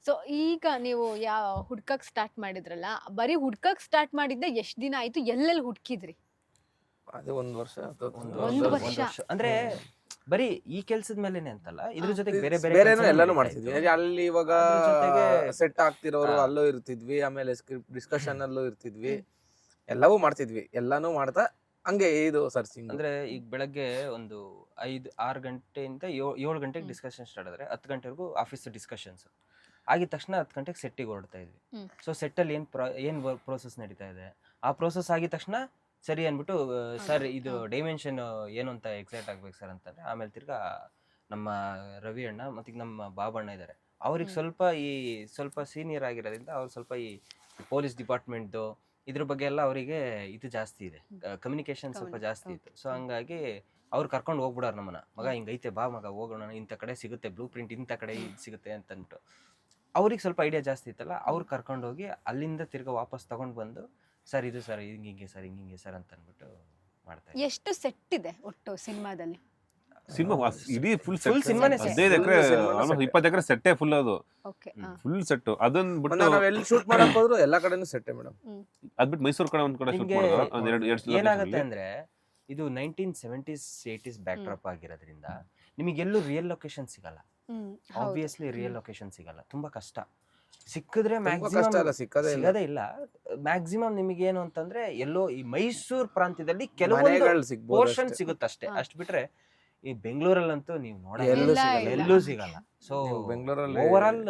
So ಈಗ ನೀವು ಹುಡ್ಕಕ್ start ಮಾಡಿದ್ರಲ್ಲ, ಬರೀ ಹುಡ್ಕಕ್ ಸ್ಟಾರ್ಟ್ ಮಾಡಿದ್ದೆ ಎಷ್ಟ್ ದಿನ ಆಯ್ತು? ಎಲ್ಲೆಲ್ಲಿ ಹುಡ್ಕಿದ್ರಿ? ಅದೇ ಒಂದ್ ವರ್ಷ ಒಂದು ವರ್ಷ. ಒಂದ್ ವರ್ಷ ಅಂದ್ರೆ ಬರೀ ಈ ಕೆಲ್ಸದ ಮೇಲೆನೆ ಅಂತಲ್ಲ, ಇದ್ರ ಜೊತೆಗೆ ಬೇರೆ ಬೇರೆ ಬೇರೆನೂ ಕೆಲ್ಸನೂ ಎಲ್ಲಾನು ನಡೀತಾ ಮಾಡ್ತಿದ್ವಿ. ಇತ್ತು. ಅಲ್ಲಿ ಇವಾಗ ಅದ್ರ ಜೊತೆಗೆ ಸೆಟ್ ಆಗ್ತಿರೋರು ಅಲ್ಲೂ ಇರ್ತಿದ್ವಿ, ಆಮೇಲೆ ಸ್ಕ್ರಿಪ್ಟ್ ಡಿಸ್ಕಷನ್ ಅಲ್ಲೂ ಇರ್ತಿದ್ವಿ, ಎಲ್ಲವೂ ಮಾಡ್ತಿದ್ವಿ. ಎಲ್ಲಾನು ಮಾಡ್ತಾ ಹಂಗೆ ಇದು ಸರ್ಚಿಂಗ್. ಅಂದ್ರೆ ಈಗ ಬೆಳಗ್ಗೆ ಒಂದು 5-6 ಗಂಟೆಯಿಂದ 7 ಗಂಟೆಗೆ ಡಿಸ್ಕಷನ್ ಸ್ಟಾರ್ಟ್ ಆದ್ರೆ 10 ಗಂಟೆವರೆಗೂ ಆಫೀಸ್ ಡಿಸ್ಕಷನ್ಸ್ ಆಗಿದ ತಕ್ಷಣ 10 ಗಂಟೆಗೆ ಸೆಟ್ಟಿಗೆ ಹೊರಡ್ತಾ ಇದ್ವಿ. ಸೊ ಸೆಟ್ಟಲ್ಲಿ ಏನ್ ಪ್ರೋಸೆಸ್ ನಡೀತಾ ಇದೆ, ಆ ಪ್ರೋಸೆಸ್ ಆಗಿದ ತಕ್ಷಣ ಸರಿ ಅಂದ್ಬಿಟ್ಟು ಸರ್ ಇದು ಡೈಮೆನ್ಷನ್ ಏನು ಅಂತ ಎಕ್ಸೈಟ್ ಆಗ್ಬೇಕು ಸರ್ ಅಂತಂದ್ರೆ, ಆಮೇಲೆ ತಿರ್ಗಾ ನಮ್ಮ ರವಿ ಅಣ್ಣ ಮತ್ತೆ ನಮ್ಮ ಬಾಬಣ್ಣ ಇದ್ದಾರೆ, ಅವ್ರಿಗೆ ಸ್ವಲ್ಪ ಸೀನಿಯರ್ ಆಗಿರೋದ್ರಿಂದ ಅವ್ರು ಸ್ವಲ್ಪ ಈ ಪೊಲೀಸ್ ಡಿಪಾರ್ಟ್ಮೆಂಟ್ದು ಇದ್ರ ಬಗ್ಗೆ ಎಲ್ಲ ಅವರಿಗೆ ಇದು ಜಾಸ್ತಿ ಇದೆ, ಕಮ್ಯುನಿಕೇಶನ್ ಸ್ವಲ್ಪ ಜಾಸ್ತಿ ಇತ್ತು. ಸೊ ಹಂಗಾಗಿ ಅವ್ರು ಕರ್ಕೊಂಡು ಹೋಗ್ಬಿಡೋರು ನಮ್ಮನ್ನ, ಮಗ ಹಿಂಗೈತೆ ಬಾ ಮಗ ಹೋಗೋಣ, ಇಂಥ ಕಡೆ ಸಿಗುತ್ತೆ ಬ್ಲೂ ಪ್ರಿಂಟ್, ಇಂಥ ಕಡೆ ಇದು ಸಿಗುತ್ತೆ ಅಂತ ಅಂದ್ಬಿಟ್ಟು ಅವ್ರಿಗೆ ಸ್ವಲ್ಪ ಐಡಿಯಾ ಜಾಸ್ತಿ ಇತ್ತಲ್ಲ, ಅವ್ರು ಕರ್ಕೊಂಡು ಹೋಗಿ ಅಲ್ಲಿಂದ ತಿರ್ಗಾ ವಾಪಸ್ ತಗೊಂಡು ಬಂದು ಸರ್ ಇದು ಸರ್ ಹಿಂಗಿಂಗೆ ಸರ್ ಅಂತ ಅಂದ್ಬಿಟ್ಟು ಮಾಡ್ತಾರೆ. ಎಷ್ಟು ಸೆಟ್ ಇದೆ ಒಟ್ಟು ಸಿನಿಮಾದಲ್ಲಿ? ಸಿನಿಮಾ ಇಡೀ ಫುಲ್ ಸಿನಿಮಾನೇ set. 15 ಎಕರೆ ಆಲ್ಮೋಸ್ಟ್ 20 ಎಕರೆ ಸೆಟ್ಟೇ ಫುಲ್, ಅದು ಓಕೆ. Full set. ಅದನ್ನ ಬಿಟ್ಟು ನಾವ್ ಎಲ್ಲಿ ಶೂಟ್ ಮಾಡಕ್ ಹೋದ್ರು ಎಲ್ಲಾ ಕಡೆನೂ ಸೆಟ್ಟೆ ಮೇಡಮ್. ಅದ್ಬಿಟ್ಟು ಮೈಸೂರು ಕಡೆ ಒಂದ್ ಕಡೆ ಶೂಟ್ ನಿಮ್ಗೆ ಮಾಡಿದ್ರು, ಒಂದ್ ಎರಡು ಏನಾಗುತ್ತೆ ಅಂದ್ರೆ ಇದು 1970s 80s ಬ್ಯಾಕ್ ಡ್ರಾಪ್ ಆಗಿರೋದ್ರಿಂದ ನಿಮಗೆಲ್ಲೂ ರಿಯಲ್ ಲೊಕೇಶನ್ ಸಿಗಲ್ಲ. ಆಬ್ವಿಯಸ್ಲಿ ರಿಯಲ್ ಲೊಕೇಶನ್ ಸಿಗಲ್ಲ, ತುಂಬಾ ಕಷ್ಟ. ಸಿಕ್ಕಿದ್ರೆ ಕಷ್ಟ ಅಲ್ಲ, ಸಿಗದೇ ಇಲ್ಲ. ಮ್ಯಾಕ್ಸಿಮಮ್ ನಿಮಗೆ ಏನು ಅಂತಂದ್ರೆ ಎಲ್ಲೋ ಈ ಮೈಸೂರು ಪ್ರಾಂತ್ಯದಲ್ಲಿ ಕೆಲವೊಂದು ಮನೆಗಳು ಸಿಗ್ಬೋದು ಪೋರ್ಷನ್ ಅಷ್ಟೇ. ಸಿಗುತ್ತಷ್ಟೇ. ಅಷ್ಟು ಬಿಟ್ರೆ ಈ ಬೆಂಗಳೂರಲ್ಲಂತೂ ನೀವು ಎಲ್ಲೂ ನೋಡಲ್ಲ, ಎಲ್ಲೂ ಸಿಗಲ್ಲ. ಸೊ ಬೆಂಗಳೂರಲ್ಲಿ ಓವರ್ ಆಲ್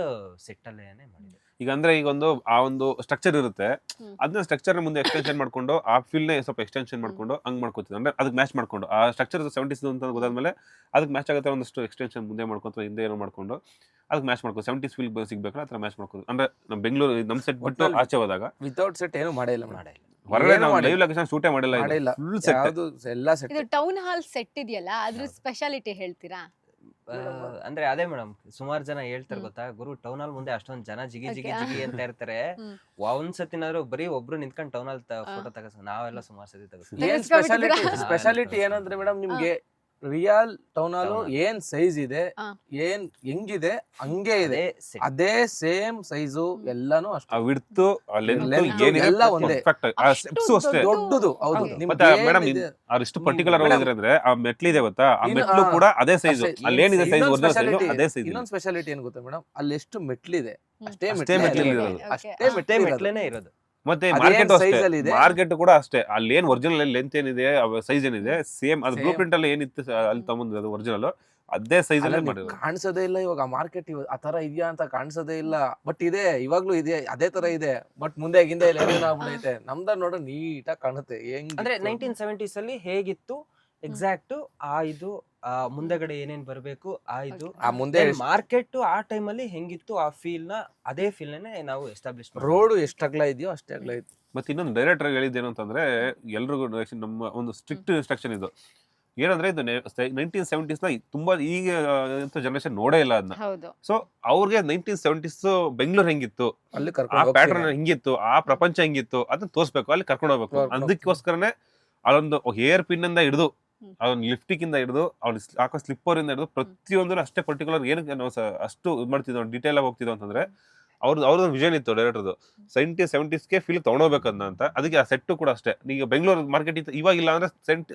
ಸೆಟ್ ಅಲ್ಲೇನೆ ಮಾಡಿದೆ. ಈಗ ಅಂದ್ರೆ ಈಗ ಆ ಒಂದು ಸ್ಟ್ರಕ್ಚರ್ ಇರುತ್ತೆ, ಅದನ್ನ ಸ್ಟ್ರಕ್ಚರ್ ಮುಂದೆ ಎಕ್ಸ್ಟೆನ್ಷನ್ ಮಾಡ್ಕೊಂಡು ಆ ಫೀಲ್ಡ್ ನೇ ಸ್ವಲ್ಪ ಎಕ್ಸ್ಟೆನ್ಷನ್ ಮಾಡ್ಕೊಂಡು ಹಂಗ್ ಮಾಡ್ಕೋತಿದ್ವಿ. ಅಂದ್ರೆ ಅದಕ್ಕೆ ಮ್ಯಾಚ್ ಮಾಡ್ಕೊಂಡು ಆ ಸ್ಟ್ರಕ್ಚರ್ 70s ಅಂತ ಗೊತ್ತಾದ್ಮೇಲೆ ಅದಕ್ಕೆ ಮ್ಯಾಚ್ ಆಗುತ್ತೆ ಒಂದಷ್ಟು ಎಕ್ಸ್ಟೆನ್ಷನ್ ಮುಂದೆ ಮಾಡ್ಕೊಂಡು ಹಿಂದೆ ಏನೋ ಮಾಡ್ಕೊಂಡು ಅದಕ್ಕೆ ಮ್ಯಾಚ್ ಮಾಡ್ಕೊಂಡು 70s ಫೀಲ್ ಸಿಗ್ಬೇಕಲ್ಲ ಆ ಮ್ಯಾಚ್ ಮಾಡ್ಕೊಂಡು. ಅಂದ್ರೆ ನಮ್ ಬೆಂಗಳೂರು ನಮ್ ಸೆಟ್ ಬಿಟ್ಟು ಆಚೆ ಹೋದಾಗ ವಿತೌಟ್ ಸೆಟ್ ಏನು ಮಾಡೇ ಇಲ್ಲ ಮಾಡೇ ಇಲ್ಲ. ಹೊರಗಡೆ ಏನೂ ನಾವು ಮಾಡಿಲ್ಲ. ಲೈವ್ ಲೊಕೇಶನ್ ಶೂಟೇ ಮಾಡಿಲ್ಲ, ಫುಲ್ ಸೆಟ್. ಯಾವ್ದು ಎಲ್ಲಾ ಸೆಟ್. ಇದು ಟೌನ್ ಹಾಲ್ ಸೆಟ್ ಇದೆಯಲ್ಲ, ಅದ್ರ ಸ್ಪೆಷಾಲಿಟಿ ಹೇಳ್ತೀರಾ? ಅಂದ್ರೆ ಅದೇ ಮೇಡಮ್, ಸುಮಾರು ಜನ ಹೇಳ್ತಾರೆ ಗೊತ್ತಾ, ಗುರು ಟೌನ್ ಹಾಲ್ ಮುಂದೆ ಅಷ್ಟೊಂದ್ ಜನ ಜಿಗಿ ಜಿಗಿ ಜಿಗಿ ಅಂತ ಇರ್ತಾರೆ, ಒಂದ್ಸತಿನಾದ್ರು ಬರೀ ಒಬ್ರು ನಿಂತ್ಕೊಂಡು ಟೌನ್ ಹಾಲ್ ಫೋಟೋ ತಗಸ್, ನಾವೆಲ್ಲ ಸುಮಾರು ಸತಿ ತಗಸ್ತೀವಿ. ಏನ್ ಸ್ಪೆಷಾಲಿಟಿ ಏನಂದ್ರೆ ಮೇಡಮ್, ನಿಮ್ಗೆ ರಿಯಲ್ ಟೌನ್ ಹಾಲು ಏನ್ ಸೈಜ್ ಇದೆ, ಏನ್ ಹೆಂಗಿದೆ ಹಂಗೆ ಇದೆ, ಅದೇ ಸೇಮ್ ಸೈಜು ಎಲ್ಲಾನು ಆ ಅಷ್ಟು ವಿಡ್ತ್ ಆ ಲೆಂತ್ Length ಏನಿದೆ ಎಲ್ಲ ಒಂದೇ. ಪರ್ಫೆಕ್ಟ್. ಆ ಸ್ಟೆಪ್ಸ್ ಅಷ್ಟೇ. ದೊಡ್ಡದು. ಹೌದು. Okay. ಮತ್ತೆ ಮೇಡಮ್ ಎಷ್ಟು ಪರ್ಟಿಕ್ಯುಲರ್ ಆಗಿದ್ರೆ ಅಂದ್ರೆ ಆ ಮೆಟ್ಲಿದೆ ಗೊತ್ತಾ, ಆ ಮೆಟ್ಲು ಕೂಡ ಅದೇ ಸೈಜ್, ಅಲ್ಲಿ ಏನಿದೆ ಸೈಜ್ ಒರಿಜಿನಲ್ ಸೈಜ್ ಅದೇ ಸೈಜ್. ಇನ್ನೊಂದು ಸ್ಪೆಷಾಲಿಟಿ ಏನ್ ಗೊತ್ತಾ ಮೇಡಮ್, ಅಲ್ಲಿ ಎಷ್ಟು ಮೆಟ್ಲಿದೆ ಅಷ್ಟೇ ಅಷ್ಟೇ ಮೆಟ್ಲು ಮೆಟ್ಲಿದೆ. ಇರೋದು. ಅಷ್ಟೇ ಮೆಟ್ಲೇನೆ ಇರೋದು. ಮತ್ತೆ ಅದೇನ್ ಮಾರ್ಕೆಟ್ size ಅಷ್ಟೇ, ಅಲ್ಲಿ ಇದೆ? ಮಾರ್ಕೆಟ್ ಕೂಡ ಅಷ್ಟೇ. ಅಲ್ಲಿ ಏನ್ ಒರಿಜಿನಲ್ ಲೆಂತ್ ಏನಿದೆ, ಸೈಜ್ ಏನಿದೆ ಸೇಮ್, ಅದು ಬ್ಲೂ ಪ್ರಿಂಟ್ ಅಲ್ಲಿ ಏನಿತ್ತು ಅಲ್ಲಿ ತಗೊಂಡ್ ಅದು ಒರಿಜಿನಲ್ ಅದೇ ಸೈಜ್ ಅಲ್ಲೇ ಮಾಡಿರೋದು. ಕಾಣಿಸೋದೇ ಇಲ್ಲ ಇವಾಗ ಮಾರ್ಕೆಟ್ ಆ ತರ ಇದೆಯಾ ಅಂತ ಕಾಣಿಸೋದೇ ಇಲ್ಲ. ಬಟ್ ಇದೆ, ಇವಾಗ್ಲೂ ಇದೆ, ಅದೇ ತರ ಇದೆ. ಬಟ್ ಮುಂದೆ ಗಿಂದೆ ಇಲ್ಲ ಏನಾಗ್ಬಿಡೈತೆ. ನಮ್ದ ನೋಡ್ರೆ ನೀಟಾಗಿ ಕಾಣುತ್ತೆ. ಅಂದ್ರೆ 1970s ಅಲ್ಲಿ ಹೇಗಿತ್ತು ಎಕ್ಸಾಕ್ಟ್ ಆ ಇದು, ಆ ಮುಂದೆಗಡೆ ಏನೇನ್ ಬರ್ಬೇಕು ಆ ಇದು, ಆ ಮುಂದೆ ಮಾರ್ಕೆಟ್ ಆ ಟೈಮ್ ಅಲ್ಲಿ ಹೆಂಗಿತ್ತು ಆ ಫೀಲ್ ನ, ಅದೇ ಫೀಲ್ ನೇ ನಾವು ಎಸ್ಟಾಬ್ಲಿಷ್ ರೋಡ್ ಎಷ್ಟು ಅಗಲ ಇದೆಯೋ ಅಷ್ಟೇ ಅಗಲ ಇತ್ತು. ಮತ್ತೆ ಇನ್ನೊಂದು ಡೈರೆಕ್ಟರ್ ಹೇಳಿದ್ದೇನು ಅಂತಂದ್ರೆ, ಎಲ್ರಿಗೂ ನಮ್ಮ ಒಂದು ಸ್ಟ್ರಿಕ್ಟ್ ಇನ್ಸ್ಟ್ರಕ್ಷನ್ ಇದು ಏನಂದ್ರೆ, ಇದು 1970s ನ ತುಂಬಾ ಈಗ ಜನರೇಷನ್ ನೋಡೇ ಇಲ್ಲ ಅದನ್ನ. ಹೌದು. ಸೊ ಅವ್ರಿಗೆ 1970s ಬೆಂಗಳೂರು ಹೆಂಗಿತ್ತು, ಅಲ್ಲಿ ಆ ಕರ್ಕೊಂಡು ಪ್ಯಾಟರ್ನ್ ಹೆಂಗಿತ್ತು, ಆ ಪ್ರಪಂಚ ಹೆಂಗಿತ್ತು ಅದನ್ನ ತೋರ್ಸ್ಬೇಕು, ಅಲ್ಲಿ ಕರ್ಕೊಂಡು ಹೋಗ್ಬೇಕು. ಅದಕ್ಕೋಸ್ಕರನೇ ಅಲ್ಲೊಂದು ಹೇರ್ ಪಿನ್ ಇಂದ ಹಿಡಿದು ಅವ್ನ ಲಿಫ್ಟಿಕ್ ಇಂದ ಹಿಡಿದು ಅವ್ನ ಹಾಕೋ ಸ್ಲಿಪ್ಪರ್ ಇಂದ ಹಿಡಿದು ಪ್ರತಿಯೊಂದು ಅಷ್ಟೇ ಪರ್ಟಿಕ್ಯುಲರ್ ಏನಕ್ಕೆ ನಾವು ಅಷ್ಟು ಇದು ಮಾಡ್ತಿದ್ವಿ, ಡೀಟೇಲ್ ಆಗಿ ಹೋಗ್ತಿದ್ವಿ ಅಂತಂದ್ರೆ ಅವ್ರದ್ದು ವಿಷನ್ ಇತ್ತು ಡೈರೆಕ್ಟರ್ದು, 70s ಫೀಲ್ ತಗೊಂಡೋಗ್ಬೇಕಂತ ಅಂತ. ಅದಕ್ಕೆ ಆ ಸೆಟ್ ಕೂಡ ಅಷ್ಟೇ. ಈಗ ಬೆಂಗಳೂರು ಮಾರ್ಕೆಟ್ ಇತ್ತು, ಇವಾಗಿಲ್ಲ ಅಂದ್ರೆ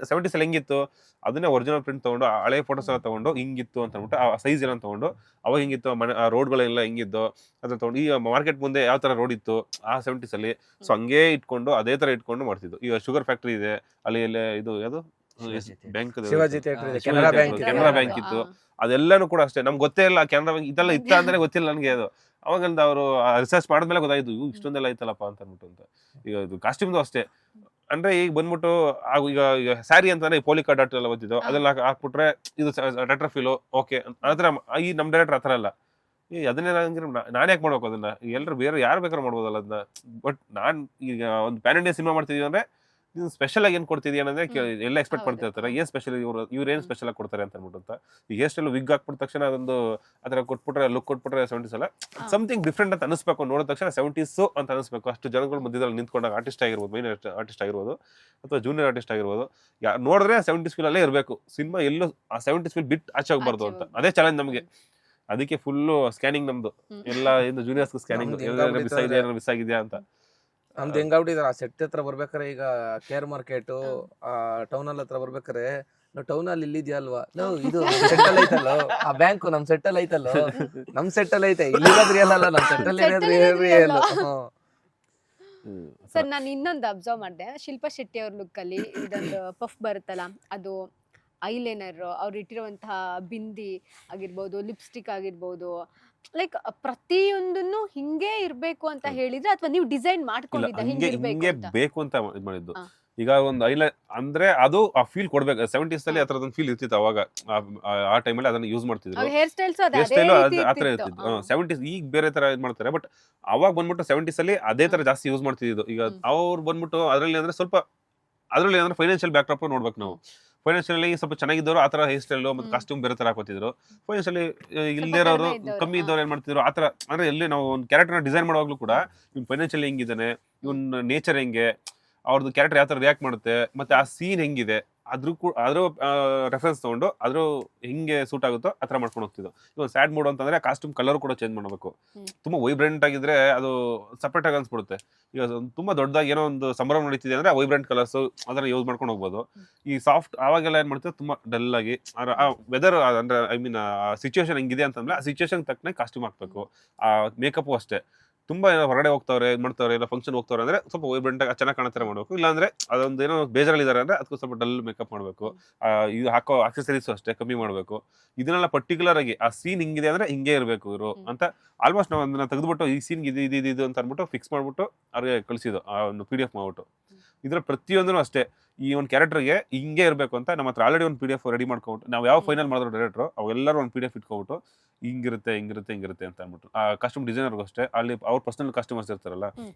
70s ಅಲ್ಲಿ ಹೆಂಗಿತ್ತು ಅದನ್ನೇ ಒರಿಜಿನಲ್ ಪ್ರಿಂಟ್ ತಗೊಂಡು, ಹಳೆ ಫೋಟೋಸ್ ಎಲ್ಲ ತಗೊಂಡು ಹಿಂಗಿತ್ತು ಅಂತ ಅಂದ್ಬಿಟ್ಟು ಆ ಸೈಜ್ ಏನೋ ತಗೊಂಡು, ಅವಾಗ ಹಿಂಗಿತ್ತು ಆ ರೋಡ್ಗಳೆಲ್ಲ ಹೆಂಗಿದ್ದು ಅದನ್ನ ತಗೊಂಡು, ಈ ಮಾರ್ಕೆಟ್ ಮುಂದೆ ಯಾವ ತರ ರೋಡ್ ಇತ್ತು ಆ 70s ಅಲ್ಲಿ, ಸೊ ಹಂಗೆ ಇಟ್ಕೊಂಡು ಅದೇ ತರ ಇಟ್ಕೊಂಡು ಮಾಡ್ತಿದ್ದು. ಈಗ ಶುಗರ್ ಫ್ಯಾಕ್ಟ್ರಿ ಇದೆ ಅಲ್ಲಿ, ಇದು ಯಾವುದು ಬ್ಯಾಂಕ್, ಶಿವಾಜಿ ಥಿಯೇಟರ್ ಇದೆ, ಕೆನರಾ ಬ್ಯಾಂಕ್ ಇದೆ. ಕೆನರಾ ಬ್ಯಾಂಕ್ ಇತ್ತು, ಅದೆಲ್ಲಾನು ಕೂಡ ಅಷ್ಟೇ. ನಮ್ಗೆ ಗೊತ್ತೇ ಇಲ್ಲ ಕೆನರಾ ಬ್ಯಾಂಕ್ ಇದೆಲ್ಲ ಇತ್ತ ಅಂದ್ರೆ ಗೊತ್ತಿಲ್ಲ ನನಗೆ. ಅದು ಅವಾಗಂದ ಅವರು ರಿಸರ್ಚ್ ಮಾಡಿದ್ಮೇಲೆ ಗೊತ್ತಾಯ್ತು ಇಷ್ಟೊಂದೆಲ್ಲ ಐತಲ್ಲಪ್ಪ ಅಂತ ಅಂದ್ಬಿಟ್ಟು ಅಂತ. ಈಗ ಇದು ಕಾಸ್ಟ್ಯೂಮ್ದು ಅಷ್ಟೇ. ಅಂದ್ರೆ ಈಗ ಬಂದ್ಬಿಟ್ಟು ಈಗ ಸ್ಯಾರಿ ಅಂತಾನೆ ಪೋಲಿಕಾ ಡಾಟ್ ಎಲ್ಲ ಓದಿದ್ದು, ಅದೆಲ್ಲ ಹಾಕ್ಬಿಟ್ರೆ ಇದು ರೆಟ್ರಫಿಲು ಓಕೆ. ಆತರ ಈ ನಮ್ ಡೈರೆಕ್ಟರ್ ಆತರ ಅಲ್ಲ. ಅದನ್ನೇ ನಾನ್ ಯಾಕೆ ಮಾಡ್ಬೇಕು ಅದನ್ನ, ಎಲ್ಲರೂ ಬೇರೆ ಯಾರು ಬೇಕಾದ್ರೂ ಮಾಡ್ಬೋದಲ್ಲ ಅದನ್ನ. ಬಟ್ ನಾನ್ ಈಗ ಒಂದು ಪ್ಯಾನ್ ಇಂಡಿಯಾ ಸಿನಿಮಾ ಮಾಡ್ತಿದೀವಿ ಅಂದ್ರೆ ಸ್ಪೆಷಲ್ ಆಗಿ ಏನ್ ಕೊಡ್ತಿದ್ಯಾ ಅಂದ್ರೆ ಎಲ್ಲ ಎಕ್ಸ್ಪೆಕ್ಟ್ ಮಾಡ್ತಿರ್ತಾರೆ, ಏನ್ ಸ್ಪೆಷಲ್ ಇವ್ರು ಏನ್ ಸ್ಪೆಷಲ್ ಆಗಿ ಕೊಡ್ತಾರೆ ಅಂತ ಅಂದ್ಬಿಟ್ಟು ಅಂತ. ಈಗ ಎಷ್ಟೆಲ್ಲ ವಿಗ್ ಹಾಕ್ಬಿಟ್ಟ ತಕ್ಷಣ ಅದೊಂದು ಆತರ ಕೊಟ್ಬಿಟ್ರೆ, ಲುಕ್ ಕೊಟ್ಬಿಟ್ರೆ 70s ಅಲ್ಲ ಸಮಥಿಂಗ್ ಡಿಫ್ರೆಂಟ್ ಅಂತ ಅನಿಸ್ಬೇಕು. ನೋಡಿದ ತಕ್ಷಣ 70s ಅಂತ ಅನಿಸ್ಬೇಕು. ಅಷ್ಟು ಜನಗಳ ಮಧ್ಯದಲ್ಲಿ ನಿಂತ್ಕೊಂಡಾಗ ಆರ್ಟಿಸ್ಟ್ ಆಗಿರ್ಬೋದು, ಮೈನ್ ಆರ್ಟಿಸ್ಟ್ ಆಗಿರ್ಬೋದು ಅಥವಾ ಜೂನಿಯರ್ ಆರ್ಟಿಸ್ಟ್ ಆಗಿರ್ಬೋದು, ನೋಡಿದ್ರೆ 70s ಫೀಲ್ ಅಲ್ಲೇ ಇರಬೇಕು. ಸಿನಿಮಾ ಎಲ್ಲೂ ಆ 70s ಫೀಲ್ ಬಿಟ್ಟು ಆಚೆ ಹೋಗ್ಬಾರ್ದು ಅಂತ. ಅದೇ ಚಾಲೆಂಜ್ ನಮಗೆ. ಅದಕ್ಕೆ ಫುಲ್ ಸ್ಕ್ಯಾನಿಂಗ್ ನಮ್ದು ಎಲ್ಲ ಏನು ಜೂನಿಯರ್ಸ್ ಸ್ಕ್ಯಾನಿಂಗ್ ನಮ್ದು ಮಿಸ್ ಆಗಿದ್ಯಾ ಅಂತ. ನಮ್ದು ಹೆಂಗಾಗ್ಬಿಟ್ಟಿದಾರೆ, ಆ ಸೆಟ್ ಹತ್ರ ಬರ್ಬೇಕಾರೆ ಈಗ ಕೇರ್ ಮಾರ್ಕೆಟ್ ಟೌನ್ ಹತ್ರ ಬರ್ಬೇಕಾರೆ ನಾವು ಟೌನ್ ಅಲ್ಲಿ ಇಲ್ಲಿದ್ಯಾ ಅಲ್ವಾ, ಇದು ಸೆಟ್ಟಲ್ ಐತಲ್ಲೋ, ಆ ಬ್ಯಾಂಕು ನಮ್ ಸೆಟ್ಟಲ್ ಐತಲ್ಲೋ, ನಮ್ ಸೆಟ್ಟಲ್ ಐತೆ, ಇಲ್ಲಿಗಾದ್ರಿ ಅಲ್ಲ ನಮ್ ಸೆಟ್ಟಲ್ ಸರ್ ನಾನು ಇನ್ನೊಂದು ಅಬ್ಸರ್ವ್ ಮಾಡಿದೆ, ಶಿಲ್ಪಾ ಶೆಟ್ಟಿ ಅವ್ರ ಲುಕ್ ಅಲ್ಲಿ ಇದೊಂದು ಪಫ್ ಬರುತ್ತಲ್ಲ, ಅದು ಐಲೈನರ್, ಅವ್ರು ಇಟ್ಟಿರುವಂತಹ ಬಿಂದಿ ಆಗಿರ್ಬೋದು, ಲಿಪ್ಸ್ಟಿಕ್ ಆಗಿರ್ಬೋದು, ಲೈಕ್ ಪ್ರತಿಯೊಂದನ್ನು ಹಿಂಗೆ ಇರ್ಬೇಕು ಅಂತ ಹೇಳಿದ್ರೆ ಅಥವಾ ನೀವು ಡಿಸೈನ್ ಮಾಡ್ಕೊಂಡಿದ್ದ ಹಿಂಗೆ ಬೇಕು ಅಂತ ಇದ್ ಮಾಡಿದ್ದು. ಈಗ ಒಂದು ಅಂದ್ರೆ ಅದು ಆ ಫೀಲ್ ಕೊಡ್ಬೇಕು. 70s ಅಲ್ಲಿ ಅದ್ರದೊಂದು ಫೀಲ್ ಇರ್ತಿತ್ತು ಅವಾಗ, ಆ ಟೈಮಲ್ಲಿ ಅದನ್ನ ಯೂಸ್ ಮಾಡ್ತಿದ್ರು. ಹೇರ್ ಸ್ಟೈಲ್ಸ್ ಆತರ ಇರ್ತಿತ್ತು. 70s ಈಗ ಬೇರೆ ತರ ಇದ್ ಮಾಡ್ತಾರೆ, ಬಟ್ ಅವಾಗ ಬಂದ್ಬಿಟ್ಟು 70s ಅಲ್ಲಿ ಅದೇ ತರ ಜಾಸ್ತಿ ಯೂಸ್ ಮಾಡ್ತಿದ್ದು. ಈಗ ಅವ್ರು ಬಂದ್ಬಿಟ್ಟು ಅದ್ರಲ್ಲಿ ಅಂದ್ರೆ ಸ್ವಲ್ಪ ಅದ್ರಲ್ಲಿ ಅಂದ್ರೆ ಫೈನಾನ್ಷಿಯಲ್ ಬ್ಯಾಕ್ ಡ್ರಾಪ್ ನೋಡ್ಬೇಕು ನಾವು. ಫೈನಾನ್ಷಿಯಲಿ ಸ್ವಲ್ಪ ಚೆನ್ನಾಗಿದ್ದವರು ಆತರ ಹೇರ್ ಸ್ಟೈಲ್ ಮತ್ತೆ ಕಾಸ್ಟ್ಯೂಮ್ ಬೇರೆ ತರ ಹಾಕೋತಿದ್ರು. ಫೈನಾನ್ಷಿಯಲಿ ಇಲ್ದಿರೋರು ಕಮ್ಮಿ ಇದ್ದವ್ರು ಏನ್ ಮಾಡ್ತಿದ್ರು ಆತರ. ಅಂದ್ರೆ ಎಲ್ಲಿ ನಾವು ಒಂದು ಕ್ಯಾರೆಕ್ಟರ್ ಡಿಸೈನ್ ಮಾಡುವಾಗ್ಲೂ ಕೂಡ ಇವ್ನ್ ಫೈನಾನ್ಷಿಯಲಿ ಹೆಂಗಿದ್ದಾನೆ, ಇವ್ನ ನೇಚರ್ ಹೆಂಗೆ, ಅವ್ರದ್ದು ಕ್ಯಾರೆಕ್ಟರ್ ಯಾವ ತರ ರಿಯಾಕ್ಟ್ ಮಾಡುತ್ತೆ, ಮತ್ತೆ ಆ ಸೀನ್ ಹೆಂಗಿದೆ, ಅದ್ರ ರೆಫರೆನ್ಸ್ ತಗೊಂಡು ಅದ್ರ ಹೆಂಗೆ ಸೂಟ್ ಆಗುತ್ತೋ ಆ ತರ ಮಾಡ್ಕೊಂಡು ಹೋಗ್ತಿದ್ದು. ಇವಾಗ ಸ್ಯಾಡ್ ಮೂಡ್ ಅಂತಂದ್ರೆ ಕಾಸ್ಟ್ಯೂಮ್ ಕಲರ್ ಕೂಡ ಚೇಂಜ್ ಮಾಡಬೇಕು. ತುಂಬಾ ವೈಬ್ರೆಂಟ್ ಆಗಿದ್ರೆ ಅದು ಸಪರೇಟ್ ಆಗಿ ಅನ್ಸ್ಬಿಡುತ್ತೆ. ಈಗ ತುಂಬಾ ದೊಡ್ಡದಾಗಿ ಏನೋ ಒಂದು ಸಂಭ್ರಮ ನಡೀತಿದೆ ಅಂದ್ರೆ ವೈಬ್ರೆಂಟ್ ಕಲರ್ಸ್ ಅದನ್ನ ಯೂಸ್ ಮಾಡ್ಕೊಂಡು ಹೋಗ್ಬೋದು. ಈ ಸಾಫ್ಟ್ ಅವಾಗೆಲ್ಲ ಏನ್ ಮಾಡ್ತೀವಿ, ತುಂಬಾ ಡಲ್ ಆಗಿ ಆ ವೆದರ್ ಅಂದ್ರೆ ಐ ಮೀನ್ ಸಿಚುವೇಶನ್ ಹೆಂಗಿದೆ ಅಂತಂದ್ರೆ ಆ ಸಿಚುವೇಶನ್ ತಕ್ಕನೆ ಕಾಸ್ಟ್ಯೂಮ್ ಹಾಕ್ಬೇಕು. ಆ ಮೇಕಪ್ ಅಷ್ಟೇ. ತುಂಬಾ ಹೊರಗಡೆ ಹೋಗ್ತಾವ್ರೆ, ಇದ್ ಮಾಡ್ತಾವ್ರೆ, ಇಲ್ಲ ಫಂಕ್ಷನ್ ಹೋಗ್ತಾವ್ರೆ ಅಂದ್ರೆ ಸ್ವಲ್ಪ ವೈಬ್ರೆಂಟ್ ಆಗಿ ಚೆನ್ನಾಗಿ ಕಾಣೋ ತರ ಮಾಡ್ಬೇಕು. ಇಲ್ಲಾಂದ್ರೆ ಅದೊಂದು ಏನೋ ಬೇಜಾರಲ್ಲಿದ್ದಾರೆ ಅಂದ್ರೆ ಅದಕ್ಕೂ ಸ್ವಲ್ಪ ಡಲ್ ಮೇಕಪ್ ಮಾಡ್ಬೇಕು. ಇದು ಹಾಕೋ ಆಕ್ಸೆಸರೀಸ್ ಅಷ್ಟೇ ಕಮ್ಮಿ ಮಾಡ್ಬೇಕು. ಇದನ್ನೆಲ್ಲ ಪರ್ಟಿಕ್ಯುಲರ್ ಆಗಿ ಆ ಸೀನ್ ಹಿಂಗಿದೆ ಅಂದ್ರೆ ಹಿಂಗೆ ಇರಬೇಕು ಇವರು ಅಂತ ಆಲ್ಮೋಸ್ಟ್ ನಾವು ಅದನ್ನ ತೆಗೆದ್ಬಿಟ್ಟು ಈ ಸೀನ್ ಇದು ಅಂತ ಅನ್ಬಿಟ್ಟು ಫಿಕ್ಸ್ ಮಾಡ್ಬಿಟ್ಟು ಅವ್ರಿಗೆ ಕಳಿಸಿದ್ದು ಆ ಒಂದು PDF ಮಾಡ್ಬಿಟ್ಟು. ಇದ್ರ ಪ್ರತಿಯೊಂದೂ ಅಷ್ಟೇ ಈ ಒಂದು ಕ್ಯಾರೆಕ್ಟರ್ಗೆ ಹಿಂಗೆ ಇರಬೇಕು ಅಂತ ನಮ್ಮ ಹತ್ರ ಆಲ್ರೆಡಿ ಒಂದು PDF ರೆಡಿ ಮಾಡ್ಕೊಬಿಟ್ಟು ನಾವು ಯಾವ ಫೈನಲ್ ಮಾಡಿದ್ರು ಡೈರೆಕ್ಟ್ರು ಅವೆಲ್ಲರೂ ಒಂದು PDF ಇಟ್ಕೊಬಿಟ್ಟು ಹಿಂಗಿರುತ್ತೆ ಅಂತ ಅಂದ್ಬಿಟ್ಟು ಆ ಕಾಸ್ಟ್ಯೂಮ್ ಡಿಸೈನರ್ಗೂ ಅಷ್ಟೇ ಅಲ್ಲಿ ಅವ್ರ ಪರ್ಸನಲ್ ಕಸ್ಟಮರ್ಸ್ ಇರ್ತಾರಲ್ಲ,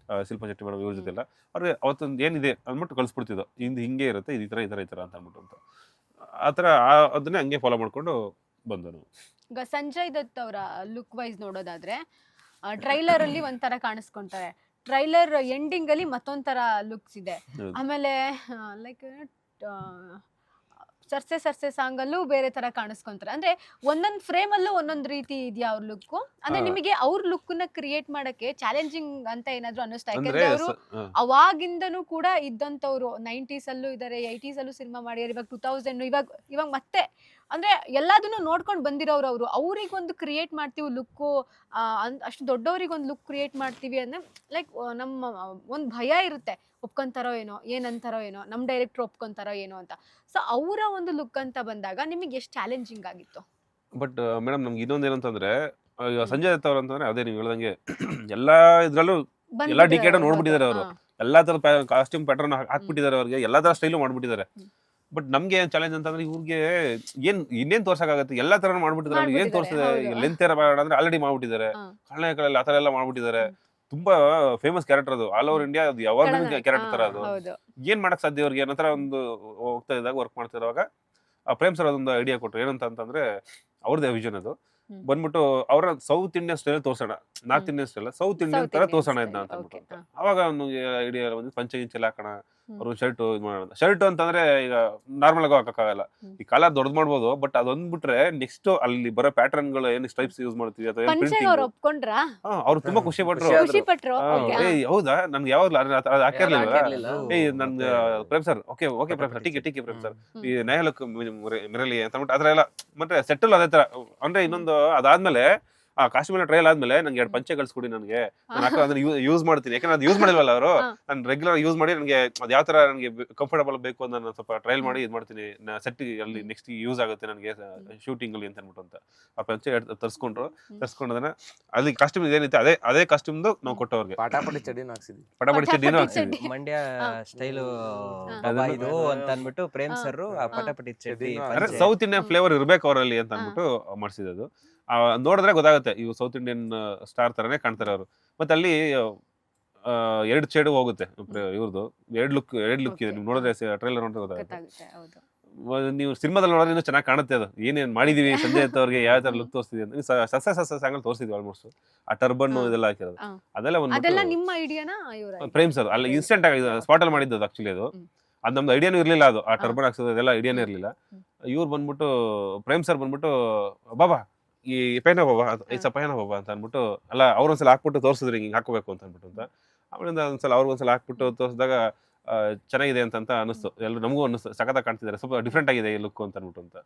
ಶಿಲ್ಪಾ ಶೆಟ್ಟಿ ಮೇಡಮ್ ಇವ್ರ ಜೊತೆಲ್ಲ ಅವ್ರಿಗೆ ಅವತ್ತೊಂದು ಏನಿದೆ ಅಂದ್ಬಿಟ್ಟು ಕಳ್ಸ್ಬಿಡ್ತಿದ್ದು, ಹಿಂಗೆ ಇರುತ್ತೆ, ಈ ತರ ಅಂತ ಅಂದ್ಬಿಟ್ಟು ಅಂತ ಆ ಥರ ಅದನ್ನೇ ಹಂಗೆ ಫಾಲೋ ಮಾಡ್ಕೊಂಡು ಬಂದು ನಾವು. ಈಗ ಸಂಜಯ್ ದತ್ ಅವರ ಲುಕ್ ವೈಸ್ ನೋಡೋದಾದ್ರೆ ಟ್ರೈಲರ್ ಅಲ್ಲಿ ಒಂಥರ ಕಾಣಿಸ್ಕೊಂತಾರೆ, ಟ್ರೈಲರ್ ಎಂಡಿಂಗ್ ಅಲ್ಲಿ ಮತ್ತೊಂಥರ ಲುಕ್ಸ್ ಇದೆ. ಆಮೇಲೆ ಲೈಕ್ ಸರ್ಸೆ ಸಾಂಗ್ ಅಲ್ಲೂ ಬೇರೆ ತರ ಕಾಣಿಸ್ಕೊಂತಾರೆ. ಅಂದ್ರೆ ಒಂದೊಂದ್ ಫ್ರೇಮ್ ಅಲ್ಲೂ ಒಂದೊಂದ್ ರೀತಿ ಇದೆಯಾ ಅವ್ರ ಲುಕ್? ಅಂದ್ರೆ ನಿಮಗೆ ಅವ್ರ ಲುಕ್ ನ ಕ್ರಿಯೇಟ್ ಮಾಡಕ್ಕೆ ಚಾಲೆಂಜಿಂಗ್ ಅಂತ ಏನಾದ್ರು ಅನ್ನಿಸ್ತಾ? ಯಾಕಂದ್ರೆ ಅವರು ಅವಾಗಿಂದನೂ ಕೂಡ ಇದ್ದಂತವ್ರು 90s ಅಲ್ಲೂ ಇದಾರೆ, 80s ಅಲ್ಲೂ ಸಿನಿಮಾ ಮಾಡ್ಯಾರ, ಇವಾಗ 2000 ಇವಾಗ ಮತ್ತೆ ಅಂದ್ರೆ ಎಲ್ಲದನ್ನು ನೋಡ್ಕೊಂಡು ಬಂದಿರೋರು ಅವರು. ಅವ್ರಿಗೊಂದು ಕ್ರಿಯೇಟ್ ಮಾಡ್ತೀವಿ ಲುಕ್ಕು, ಅಷ್ಟು ದೊಡ್ಡವ್ರಿಗೆ ಒಂದು ಲುಕ್ ಕ್ರಿಯೇಟ್ ಮಾಡ್ತೀವಿ ಅಂದ್ರೆ ಲೈಕ್ ನಮ್ಮ ಒಂದು ಭಯ ಇರುತ್ತೆ, ಒಪ್ಕೊಂತಾರೋ ಏನೋ, ಏನಂತಾರೋ ಏನೋ, ನಮ್ಮ ಡೈರೆಕ್ಟರ್ ಒಪ್ಕೊಂತಾರೋ ಏನೋ ಅಂತ. ಸೊ ಅವರ ಒಂದು ಲುಕ್ ಅಂತ ಬಂದಾಗ ನಿಮಗೆ ಎಷ್ಟು ಚಾಲೆಂಜಿಂಗ್ ಆಗಿತ್ತು? ಬಟ್ ಮೇಡಮ್ ನಮ್ಗೆ ಇನ್ನೊಂದು ಏನಂತಂದ್ರೆ ಸಂಜಯ್ ದತ್ ಅವ್ರು ಅಂತಂದ್ರೆ ಅದೇ ನೀವು ಹೇಳ್ದಂಗೆ ಎಲ್ಲಾ ಇದ್ರಲ್ಲೂ ಎಲ್ಲಾ ಡಿಕೇಡ್ ನೋಡ್ಬಿಟ್ಟಿದ್ದಾರೆ ಅವರು. ಎಲ್ಲಾ ತರ ಕಾಸ್ಟ್ಯೂಮ್ ಪ್ಯಾಟರ್ನ್ ಹಾಕ್ಬಿಟ್ಟಿದ್ದಾರೆ, ಅವ್ರಿಗೆ ಎಲ್ಲಾ ತರ ಸ್ಟೈಲು ಮಾಡ್ಬಿಟ್ಟಿದ್ದಾರೆ. ಬಟ್ ನಮ್ಗೆ ಏನ್ ಚಾಲೆಂಜ್ ಅಂತಂದ್ರೆ ಇವ್ರಿಗೆ ಇನ್ನೇನ್ ತೋರ್ಸಕ್ಕಾಗತ್ತೆ, ಎಲ್ಲಾ ತರ ಮಾಡ್ಬಿಟ್ಟಿದ್ದಾರೆ. ಏನ್ ತೋರ್ಸಿದೆ ಲೆಂತ್ ಅಂದ್ರೆ ಆಲ್ರೆಡಿ ಮಾಡ್ಬಿಟ್ಟಿದ್ದಾರೆ, ಕಳ್ಳಕಗಳಲ್ಲಿ ಆತರ ಎಲ್ಲ ಮಾಡ್ಬಿಟ್ಟಿದ್ದಾರೆ. ತುಂಬಾ ಫೇಮಸ್ ಕ್ಯಾರೆಕ್ಟರ್ ಅದು, ಆಲ್ ಓವರ್ ಇಂಡಿಯಾ ಅದು ಯಾವಾಗ ಕ್ಯಾರೆಕ್ಟರ್ ತರ ಅದು. ಏನ್ ಮಾಡಕ್ ಸಾಧ್ಯ ಅವ್ರಿಗೆ ಅನ್ನೋ ತರ ಒಂದು ಹೋಗ್ತಾ ಇದ್ದಾಗ ವರ್ಕ್ ಮಾಡ್ತಿರುವಾಗ ಪ್ರೇಮ್ ಸರ್ ಅದೊಂದು ಐಡಿಯಾ ಕೊಟ್ರು. ಏನಂತ ಅಂತಂದ್ರೆ ಅವ್ರದೇ ವಿಷನ್ ಅದು ಬಂದ್ಬಿಟ್ಟು ಅವ್ರ ಸೌತ್ ಇಂಡಿಯನ್ ಸ್ಟೈಲ್ ತೋರ್ಸೋಣ, north Indian style south Indian ತರ ತೋರ್ಸೋಣ ಇದನ್ನ ಅಂತ ಅಂದ್ಬಿಟ್ಟು ಅವಾಗ ಒಂದು ಐಡಿಯಾ ಬಂದು ಪಂಚೆ ಗಿಂಚೆಲ್ಲ ಹಾಕೋಣ, ಅವ್ರು ಶರ್ಟ್ ಇದು ಮಾಡೋಣ. ಶರ್ಟ್ ಅಂತಂದ್ರೆ ಈಗ ನಾರ್ಮಲ್ ಆಗಿ ಹಾಕಕ್ಕಾಗಲ್ಲ, ಈ ಕಾಲರ್ ದೊಡ್ಡದ್ ಮಾಡ್ಬೋದು, ಬಟ್ ಅದೊಂದ್ ಬಿಟ್ರೆ ನೆಕ್ಸ್ಟ್ ಅಲ್ಲಿ ಬರೋ ಪ್ಯಾಟರ್ನ್ ಗಳು ಏನ್ ಸ್ಟ್ರೈಪ್ಸ್ ಯೂಸ್ ಮಾಡ್ತೀವಿ ಅಥವಾ ಅವ್ರು ತುಂಬಾ ಖುಷಿ ಪಟ್ರು. ಹೌದಾ ನನ್ಗೆ ಯಾವಾಗ ಹಾಕಿರ್ಲಿಲ್ಲ, ನನ್ Prem sir okay Prem sir ಟೀಕೆ ಪ್ರೇಮ್ ಸರ್ ಈ ನಯಲಕ್ ಮಿರಲಿ ಅಂತ ಅಂದ್ಬಿಟ್ಟು ಅದ್ರ ಎಲ್ಲ ಮತ್ತೆ ಸೆಟ್ಟಲ್ ಅದೇ ತರ. ಅಂದ್ರೆ ಇನ್ನೊಂದು ಅದಾದ್ಮೇಲೆ ಆ ಕಾಶ್ಮೀರ ಟ್ರಯಲ್ ಆದ್ಮೇಲೆ ನಂಗೆ 2 ಪಂಚೆ ಕಳ್ಸ್ಕೊಡಿ, ನನಗೆ ಅದನ್ನ ಯೂಸ್ ಮಾಡ್ತೀನಿ. ಯಾಕಂದ್ರೆ ಅದು ಯೂಸ್ ಮಾಡಿಲ್ವಲ್ಲ ಅವರು, ನಾನು ರೆಗ್ಯುಲರ್ ಯೂಸ್ ಮಾಡಿ ನನಗೆ ಅದ್ ಯಾವ ತರ ನನಗೆ ಕಂಫರ್ಟಬಲ್ ಬೇಕು ಅಂತ ನಾನು ಸ್ವಲ್ಪ ಟ್ರಯಲ್ ಮಾಡಿ ಇದ್ ಮಾಡ್ತೀನಿ, ಸೆಟ್ ಅಲ್ಲಿ ನೆಕ್ಸ್ಟ್ ಯೂಸ್ ಆಗುತ್ತೆ ನನಗೆ ಶೂಟಿಂಗ್ ಅಲ್ಲಿ ಅಂತ ಅನ್ಬಿಟ್ಟು ಅಂತ ಆ ಪಂಚೆ ತರ್ಸ್ಕೊಂಡದನ್ನ ಅಲ್ಲಿ ಕಾಸ್ಟ್ಯೂಮ್ ಏನೈತೆ ಅದೇ ಕಾಸ್ಟ್ಯೂಮ್ದು ನಾವು ಕೊಟ್ಟವ್ರಿಗೆ ಪಟಾಪಟಿ ಚಡ್ಡಿನೂ ಹಾಕ್ಸಿದ್ವಿ. ಮಂಡ್ಯ ಸ್ಟೈಲು ಇದು ಅಂತ ಅನ್ಬಿಟ್ಟು ಪ್ರೇಮ್ ಸರ್ ಆ ಪಟಾಪಟಿ ಚಡ್ಡಿ ಸೌತ್ ಇಂಡಿಯನ್ ಫ್ಲೇವರ್ ಇರ್ಬೇಕು ಅವರಲ್ಲಿ ಅಂತ ಅನ್ಬಿಟ್ಟು ಮಾಡಿಸಿದ್ದು. ನೋಡಿದ್ರೆ ಗೊತ್ತಾಗುತ್ತೆ ಇವು ಸೌತ್ ಇಂಡಿಯನ್ ಸ್ಟಾರ್ ತರನೇ ಕಾಣ್ತಾರೆ ಅವರು. ಮತ್ತೆ ಅಲ್ಲಿ 2 ಶೇಡ್ ಹೋಗುತ್ತೆ ಇವ್ರದ್ದು, 2 ಲುಕ್ ಇದೆ. ನೀವು ನೋಡಿದ್ರೆ ಟ್ರೈಲರ್ ನೋಡಿದ್ರೆ ಗೊತ್ತಾಗುತ್ತೆ. ನೀವು ಸಿನಿಮಾದಲ್ಲಿ ನೋಡಿದ್ರೆ ಇನ್ನೂ ಚೆನ್ನಾಗಿ ಕಾಣುತ್ತೆ ಅದು ಏನೇನ್ ಮಾಡಿದೀವಿ ಸಂಜಯ್ ದತ್ ಅವ್ರಿಗೆ ಯಾವ ತರ ಲುಕ್ ತೋರಿಸ್ತಿದ್ವಿ ಅಂತ. ಸಾಂಗಲ್ ತೋರಿಸಿದ್ವಿ ಆಲ್ಮೋಸ್ಟ್ ಆ ಟರ್ಬನ್ ಇದೆಲ್ಲ ಹಾಕಿರೋದು ಅದೆಲ್ಲ ಒಂದು ಪ್ರೇಮ್ ಸರ್ ಅಲ್ಲಿ ಇನ್ಸ್ಟೆಂಟ್ ಆಗಿ ಸ್ಪಾಟ್ ಅಲ್ಲಿ ಮಾಡಿದ್ದು ಆಕ್ಚುಲಿ ಅದು ನಮ್ದು ಐಡಿಯಾನು ಇರ್ಲಿಲ್ಲ, ಅದು ಆ ಟರ್ಬನ್ ಹಾಕ್ಸೋದು ಅದೆಲ್ಲ ಐಡಿಯಾನೇ ಇರ್ಲಿಲ್ಲ. ಇವ್ರು ಬಂದ್ಬಿಟ್ಟು ಪ್ರೇಮ್ ಸರ್ ಬಂದ್ಬಿಟ್ಟು ಬಾಬಾ ಈ ಪೈನ ಬಾಬಾ ಐಸ ಪೈನ ಬಾಬಾ ಅಂತ ಅಂದ್ಬಿಟ್ಟು ಅಲ್ಲ ಅವ್ರೊಂದ್ಸಲ ಹಾಕ್ಬಿಟ್ಟು ತೋರಿಸಿದ್ರು ಹಿಂಗೆ ಹಾಕೋಬೇಕು ಅಂತ ಅಂದ್ಬಿಟ್ಟು ಅಂತ ಆಮೇಲಿಂದ ಒಂದ್ಸಲ ಅವ್ರಿಗೊಂದ್ಸಲ ಹಾಕ್ಬಿಟ್ಟು ತೋರಿಸಿದಾಗ ಚೆನ್ನಾಗಿದೆ ಅಂತ ಅನಿಸ್ತು. ಎಲ್ಲರೂ ನಮಗೂ ಅನ್ನಿಸ್ತು ಸಖತ್ತಾಗಿ ಕಾಣ್ತಿದ್ದಾರೆ, ಸ್ವಲ್ಪ ಡಿಫ್ರೆಂಟ್ ಆಗಿದೆ ಈ ಲುಕ್ ಅಂತ ಅಂದ್ಬಿಟ್ಟು ಅಂತ.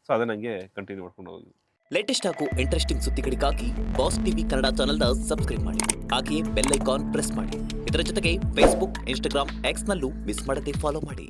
ಸೊ ಅದೇ ನನಗೆ ಕಂಟಿನ್ಯೂ ಮಾಡ್ಕೊಂಡು ಹೋಗಿ. ಲೇಟೆಸ್ಟ್ ಹಾಗೂ ಇಂಟ್ರೆಸ್ಟಿಂಗ್ ಸುದ್ದಿಗಳಿಗಾಗಿ ಬಾಸ್ ಟಿವಿ ಕನ್ನಡ ಚಾನೆಲ್ನ ಸಬ್ಸ್ಕ್ರೈಬ್ ಮಾಡಿ. ಹಾಗೆಯೇ ಬೆಲ್ ಐಕಾನ್ ಪ್ರೆಸ್ ಮಾಡಿ. ಇದರ ಜೊತೆಗೆ ಫೇಸ್ಬುಕ್, ಇನ್ಸ್ಟಾಗ್ರಾಮ್, ಎಕ್ಸ್ನಲ್ಲೂ ಮಿಸ್ ಮಾಡದೆ ಫಾಲೋ ಮಾಡಿ.